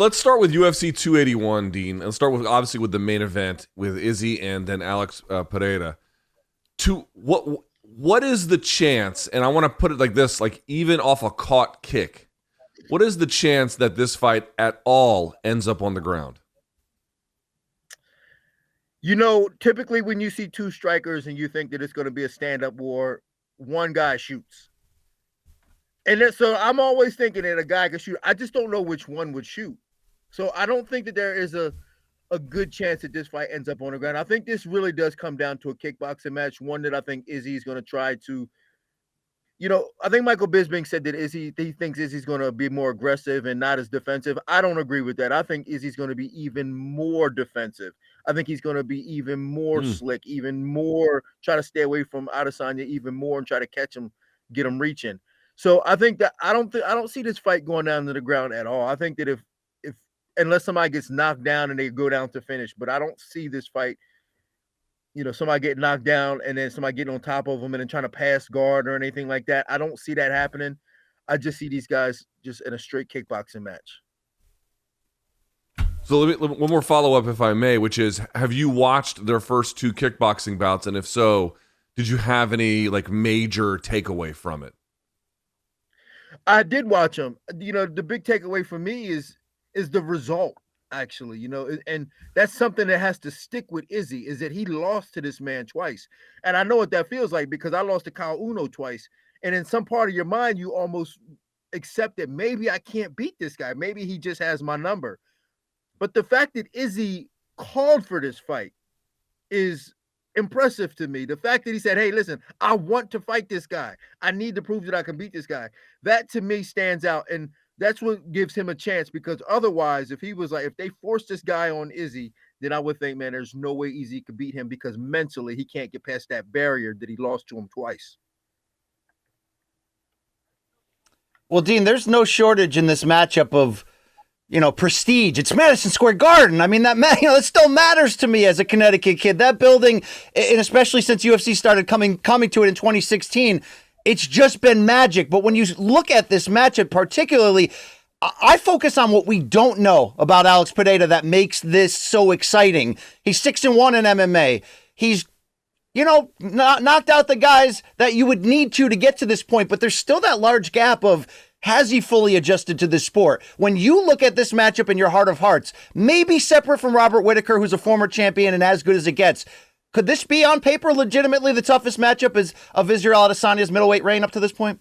let's start with UFC 281, Dean. Let's start with obviously with the main event with Izzy and then Alex Pereira. What is the chance? And I want to put it like this: like even off a caught kick, what is the chance that this fight at all ends up on the ground? Typically when you see two strikers and you think that it's going to be a stand-up war, one guy shoots. So I'm always thinking that a guy can shoot. I just don't know which one would shoot. So I don't think that there is a good chance that this fight ends up on the ground. I think this really does come down to a kickboxing match, one that I think Izzy is going to try to, I think Michael Bisping said that he thinks Izzy's going to be more aggressive and not as defensive. I don't agree with that. I think Izzy's going to be even more defensive. I think he's going to be even more slick, even more try to stay away from Adesanya even more and try to catch him, get him reaching. So I think that I don't see this fight going down to the ground at all. I think that if unless somebody gets knocked down and they go down to finish, but I don't see this fight, somebody get knocked down and then somebody getting on top of them and then trying to pass guard or anything like that. I don't see that happening. I just see these guys just in a straight kickboxing match. So one more follow-up, if I may, which is, have you watched their first two kickboxing bouts? And if so, did you have any major takeaway from it? I did watch them. The big takeaway for me is the result, actually, and that's something that has to stick with Izzy, is that he lost to this man twice. And I know what that feels like because I lost to Kyle Uno twice. And in some part of your mind, you almost accept that maybe I can't beat this guy. Maybe he just has my number. But the fact that Izzy called for this fight is impressive to me. The fact that he said, hey, listen, I want to fight this guy. I need to prove that I can beat this guy. That to me stands out. And that's what gives him a chance, because otherwise, if they force this guy on Izzy, then I would think, man, there's no way Izzy could beat him because mentally he can't get past that barrier that he lost to him twice. Well, Dean, there's no shortage in this matchup of prestige. It's Madison Square Garden. I mean, that still matters to me as a Connecticut kid. That building, and especially since UFC started coming to it in 2016, it's just been magic. But when you look at this matchup particularly, I focus on what we don't know about Alex Pereira that makes this so exciting. He's 6-1 in MMA. He's knocked out the guys that you would need to get to this point, but there's still that large gap of, has he fully adjusted to this sport? When you look at this matchup in your heart of hearts, maybe separate from Robert Whittaker, who's a former champion and as good as it gets, could this be on paper legitimately the toughest matchup of Israel Adesanya's middleweight reign up to this point?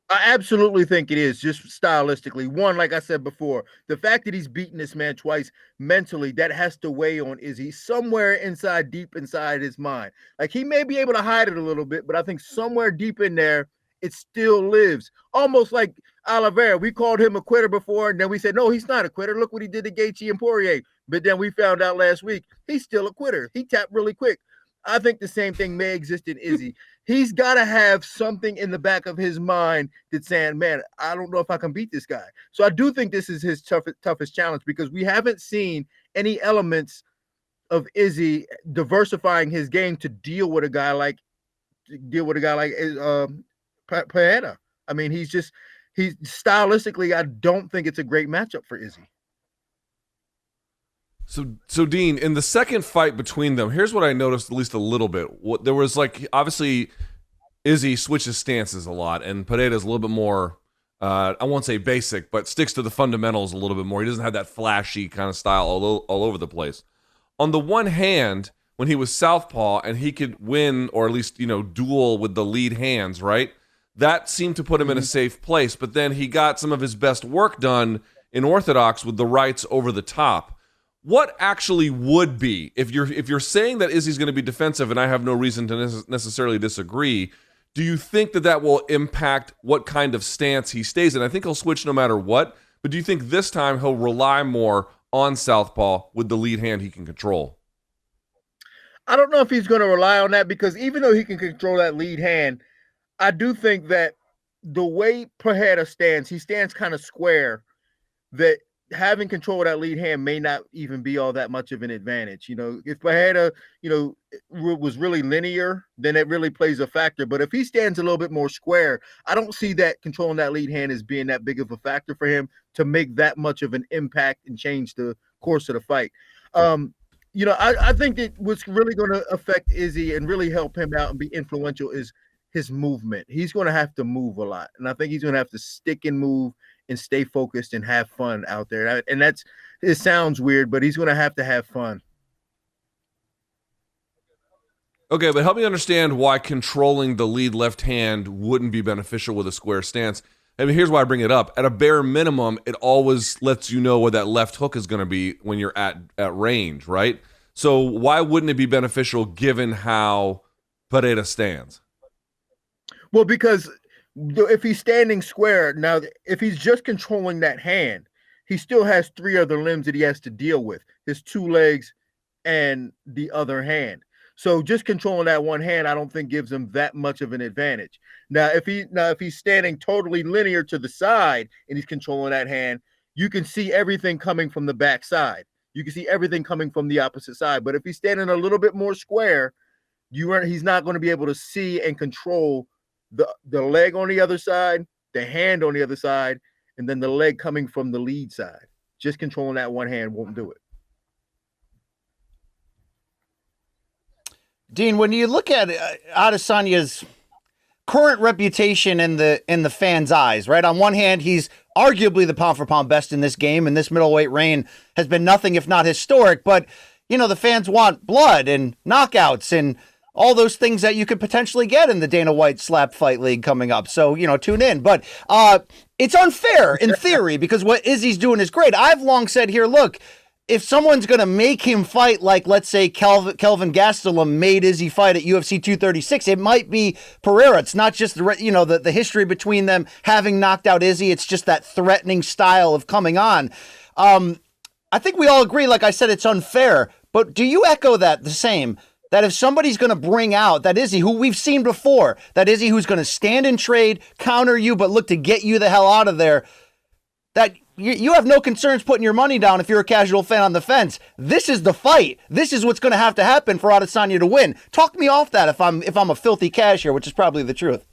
I absolutely think it is, just stylistically. One, like I said before, the fact that he's beaten this man twice mentally, that has to weigh on Izzy somewhere deep inside his mind. Like, he may be able to hide it a little bit, but I think somewhere deep in there, it still lives. Almost like Oliveira. We called him a quitter before, and then we said, no, he's not a quitter. Look what he did to Gaethje and Poirier. But then we found out last week, he's still a quitter. He tapped really quick. I think the same thing may exist in Izzy. He's got to have something in the back of his mind that's saying, man, I don't know if I can beat this guy. So I do think this is his toughest challenge, because we haven't seen any elements of Izzy diversifying his game to deal with a guy like Pereira. I mean, he's stylistically, I don't think it's a great matchup for Izzy. So Dean, in the second fight between them, here's what I noticed at least a little bit. There was obviously Izzy switches stances a lot, and Pereira's a little bit more, I won't say basic, but sticks to the fundamentals a little bit more. He doesn't have that flashy kind of style all over the place. On the one hand, when he was southpaw and he could win or at least, duel with the lead hands, right? That seemed to put him in a safe place, but then he got some of his best work done in orthodox with the rights over the top. What actually would be, if you're saying that Izzy's going to be defensive, and I have no reason to necessarily disagree, do you think that will impact what kind of stance he stays in? I think he'll switch no matter what, but do you think this time he'll rely more on southpaw with the lead hand he can control? I don't know if he's going to rely on that, because even though he can control that lead hand, I do think that the way Pereira stands, he stands kind of square, that having control of that lead hand may not even be all that much of an advantage. If Pereira, was really linear, then it really plays a factor. But if he stands a little bit more square, I don't see that controlling that lead hand as being that big of a factor for him to make that much of an impact and change the course of the fight. I think that what's really going to affect Izzy and really help him out and be influential is his movement. He's going to have to move a lot. And I think he's going to have to stick and move and stay focused and have fun out there. And it sounds weird, but he's going to have fun. Okay, but help me understand why controlling the lead left hand wouldn't be beneficial with a square stance. I mean, here's why I bring it up. At a bare minimum, it always lets you know where that left hook is going to be when you're at range, right? So why wouldn't it be beneficial given how Pereira stands? Well, because if he's standing square, now if he's just controlling that hand, he still has 3 other limbs that he has to deal with, his 2 legs and the other hand. So just controlling that one hand, I don't think gives him that much of an advantage. Now, if he's standing totally linear to the side and he's controlling that hand, you can see everything coming from the back side. You can see everything coming from the opposite side. But if he's standing a little bit more square, he's not going to be able to see and control the leg on the other side, the hand on the other side, and then the leg coming from the lead side. Just controlling that one hand won't do it. Dean, when you look at Adesanya's current reputation in the fans' eyes, right? On one hand, he's arguably the pound-for-pound best in this game, and this middleweight reign has been nothing if not historic. But, the fans want blood and knockouts and all those things that you could potentially get in the Dana White Slap Fight League coming up. So, tune in. But it's unfair in theory because what Izzy's doing is great. I've long said here, look, if someone's going to make him fight like, let's say, Kelvin Gastelum made Izzy fight at UFC 236, it might be Pereira. It's not just the history between them having knocked out Izzy. It's just that threatening style of coming on. I think we all agree, like I said, it's unfair. But do you echo that the same? That if somebody's going to bring out that Izzy, who we've seen before, that Izzy who's going to stand and trade, counter you, but look to get you the hell out of there, that you have no concerns putting your money down if you're a casual fan on the fence. This is the fight. This is what's going to have to happen for Adesanya to win. Talk me off that if I'm a filthy cashier, which is probably the truth.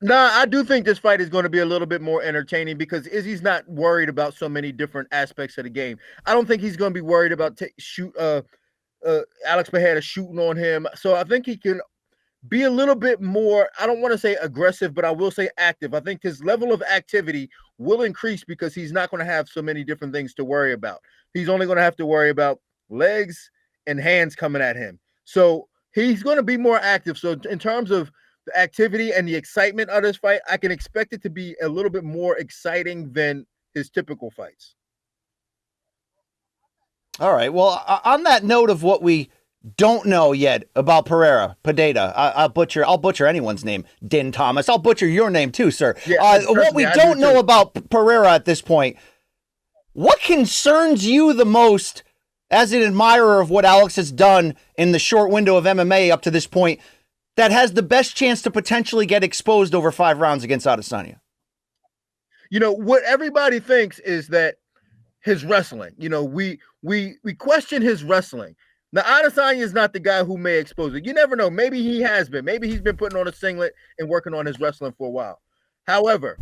No, I do think this fight is going to be a little bit more entertaining because Izzy's not worried about so many different aspects of the game. I don't think he's going to be worried about Alex Pereira shooting on him. So I think he can be a little bit more, I don't want to say aggressive, but I will say active. I think his level of activity will increase because he's not going to have so many different things to worry about. He's only going to have to worry about legs and hands coming at him. So he's going to be more active. So in terms of the activity and the excitement of this fight, I can expect it to be a little bit more exciting than his typical fights. All right. Well, on that note of what we don't know yet about Pereira, I'll butcher anyone's name. Din Thomas. I'll butcher your name too, sir. Yeah, what we don't know about Pereira at this point, what concerns you the most as an admirer of what Alex has done in the short window of MMA up to this point that has the best chance to potentially get exposed over 5 rounds against Adesanya? What everybody thinks is that his wrestling, we question his wrestling. Now, Adesanya is not the guy who may expose it. You never know. Maybe he has been. Maybe he's been putting on a singlet and working on his wrestling for a while. However,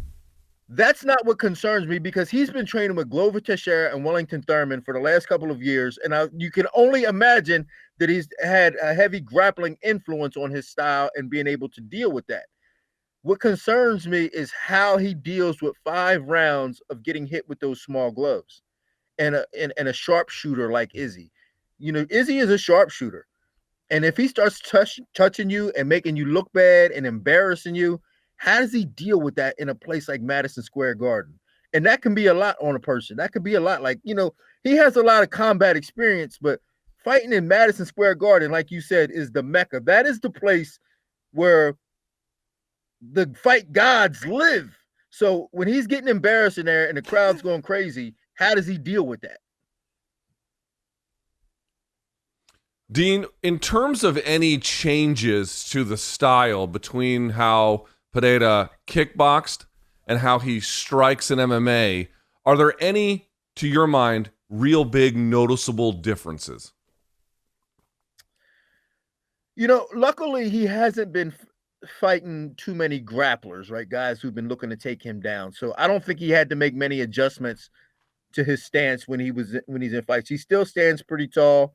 that's not what concerns me because he's been training with Glover Teixeira and Wellington Thurman for the last couple of years. And you can only imagine that he's had a heavy grappling influence on his style and being able to deal with that. What concerns me is how he deals with 5 rounds of getting hit with those small gloves and a sharpshooter like Izzy. Izzy is a sharpshooter. And if he starts touching you and making you look bad and embarrassing you, how does he deal with that in a place like Madison Square Garden? And that can be a lot on a person. That could be a lot. Like, he has a lot of combat experience, but fighting in Madison Square Garden, like you said, is the Mecca. That is the place where the fight gods live. So when he's getting embarrassed in there and the crowd's going crazy, how does he deal with that? Dean, in terms of any changes to the style between how Pereira kickboxed and how he strikes in MMA, are there any to your mind, real big noticeable differences? Luckily he hasn't been fighting too many grapplers, right? Guys who've been looking to take him down. So I don't think he had to make many adjustments to his stance when he's in fights. He still stands pretty tall.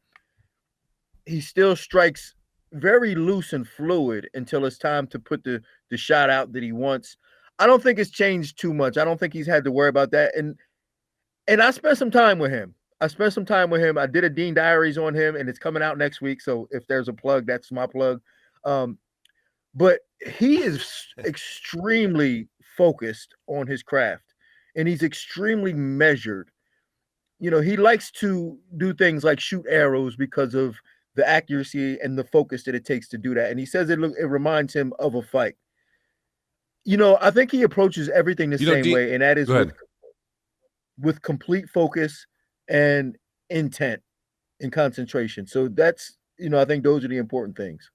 He still strikes very loose and fluid until it's time to put the shot out that he wants. I don't think it's changed too much. I don't think he's had to worry about that. And I spent some time with him. I did a Dean Diaries on him, and it's coming out next week. So if there's a plug, that's my plug. But he is extremely focused on his craft, and he's extremely measured. He likes to do things like shoot arrows because of the accuracy and the focus that it takes to do that. And he says it reminds him of a fight. I think he approaches everything the same way, and that is with complete focus and intent and concentration. So that's, I think those are the important things.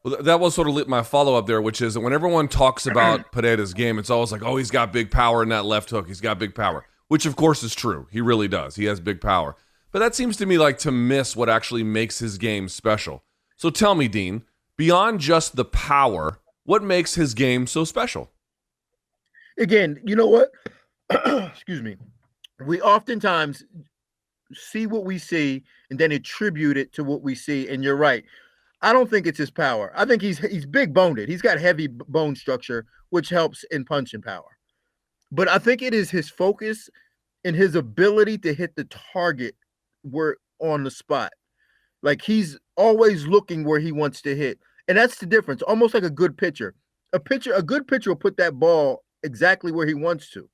Well, that was sort of my follow-up there, which is that when everyone talks about Pereira's game, it's always like, oh, he's got big power in that left hook. He's got big power, which of course is true. He really does. He has big power. But that seems to me like to miss what actually makes his game special. So tell me, Dean, beyond just the power, what makes his game so special? Again, you know what? Excuse me. We oftentimes see what we see and then attribute it to what we see. And you're right. I don't think it's his power. I think he's big boned. He's got heavy bone structure, which helps in punching power. But I think it is his focus and his ability to hit the target where on the spot. Like he's always looking where he wants to hit. And that's the difference. Almost like a good pitcher. A good pitcher will put that ball exactly where he wants to.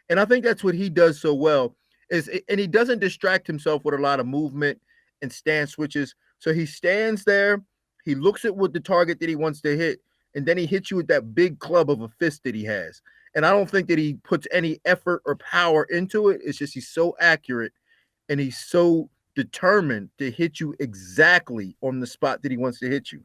And I think that's what he does so well. And he doesn't distract himself with a lot of movement and stance switches. So he stands there, he looks at what the target that he wants to hit, and then he hits you with that big club of a fist that he has. And I don't think that he puts any effort or power into it. It's just he's so accurate and he's so determined to hit you exactly on the spot that he wants to hit you.